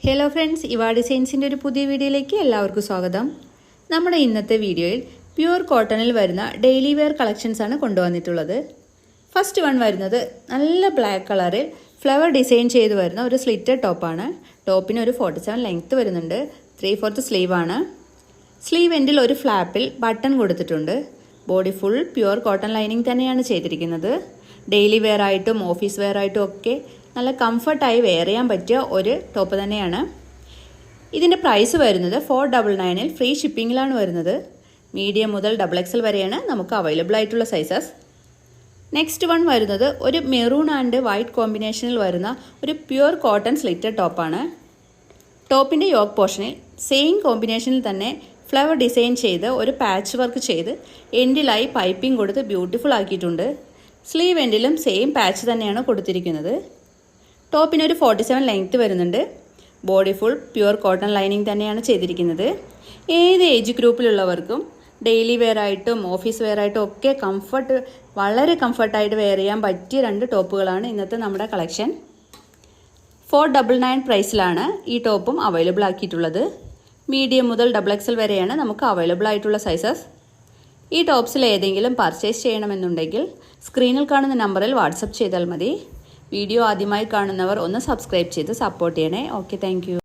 Hello friends, ഇവാ ഡിസൈൻസിൻ്റെ ഒരു പുതിയ വീഡിയോയിലേക്ക് എല്ലാവർക്കും സ്വാഗതം. നമ്മുടെ ഇന്നത്തെ വീഡിയോയിൽ പ്യുവർ കോട്ടണിൽ വരുന്ന ഡെയിലി വെയർ കളക്ഷൻസ് ആണ് കൊണ്ടുവന്നിട്ടുള്ളത്. ഫസ്റ്റ് വൺ വരുന്നത് നല്ല ബ്ലാക്ക് കളറിൽ ഫ്ലവർ ഡിസൈൻ ചെയ്ത് വരുന്ന ഒരു സ്ലിറ്റഡ് ടോപ്പാണ്. ടോപ്പിന് ഒരു 47 ലെങ്ത്ത് വരുന്നുണ്ട്. 3/4 സ്ലീവാണ്. സ്ലീവ് എൻഡിൽ ഒരു ഫ്ലാപ്പിൽ ബട്ടൺ കൊടുത്തിട്ടുണ്ട്. Body full pure cotton lining തന്നെയാണ് ചെയ്തിരിക്കുന്നത്. ഡെയിലി വെയർ ആയിട്ടും ഓഫീസ് വെയർ ആയിട്ടും ഒക്കെ നല്ല കംഫർട്ടായി വെയർ ചെയ്യാൻ പറ്റിയ ഒരു ടോപ്പ് തന്നെയാണ്. ഇതിൻ്റെ പ്രൈസ് വരുന്നത് 499 ഫ്രീ ഷിപ്പിങ്ങിലാണ് വരുന്നത്. മീഡിയം മുതൽ XXL വരെയാണ് നമുക്ക് അവൈലബിൾ ആയിട്ടുള്ള സൈസസ്. നെക്സ്റ്റ് വൺ വരുന്നത് ഒരു മെറൂൺ ആൻഡ് വൈറ്റ് കോമ്പിനേഷനിൽ വരുന്ന ഒരു പ്യുവർ കോട്ടൺ സ്ലിറ്റഡ് ടോപ്പാണ്. ടോപ്പിൻ്റെ യോക്ക് പോർഷനിൽ സെയിം കോമ്പിനേഷനിൽ തന്നെ ഫ്ലവർ ഡിസൈൻ ചെയ്ത് ഒരു പാച്ച് വർക്ക് ചെയ്ത് എൻഡിലായി പൈപ്പിംഗ് കൊടുത്ത് ബ്യൂട്ടിഫുൾ ആക്കിയിട്ടുണ്ട്. സ്ലീവ് എൻഡിലും സെയിം പാച്ച് തന്നെയാണ് കൊടുത്തിരിക്കുന്നത്. ടോപ്പിന് ഒരു 47 ലെങ്ത്ത് വരുന്നുണ്ട്. Body full pure cotton lining തന്നെയാണ് ചെയ്തിരിക്കുന്നത്. ഏത് ഏജ് ഗ്രൂപ്പിലുള്ളവർക്കും ഡെയിലി വെയർ ആയിട്ടും ഓഫീസ് വെയർ ആയിട്ടും ഒക്കെ വളരെ കംഫർട്ടായിട്ട് വെയർ ചെയ്യാൻ പറ്റിയ രണ്ട് ടോപ്പുകളാണ് ഇന്നത്തെ നമ്മുടെ കളക്ഷൻ. 499 പ്രൈസിലാണ് ഈ ടോപ്പും അവൈലബിൾ ആക്കിയിട്ടുള്ളത്. മീഡിയം മുതൽ XXL വരെയാണ് നമുക്ക് അവൈലബിൾ ആയിട്ടുള്ള സൈസസ്. ഈ ടോപ്സിൽ ഏതെങ്കിലും പർച്ചേസ് ചെയ്യണമെന്നുണ്ടെങ്കിൽ സ്ക്രീനിൽ കാണുന്ന നമ്പറിൽ വാട്സപ്പ് ചെയ്താൽ മതി. വീഡിയോ ആദ്യമായി കാണുന്നവർ ഒന്ന് സബ്സ്ക്രൈബ് ചെയ്ത് സപ്പോർട്ട് ചെയ്യണേ. Okay, thank you.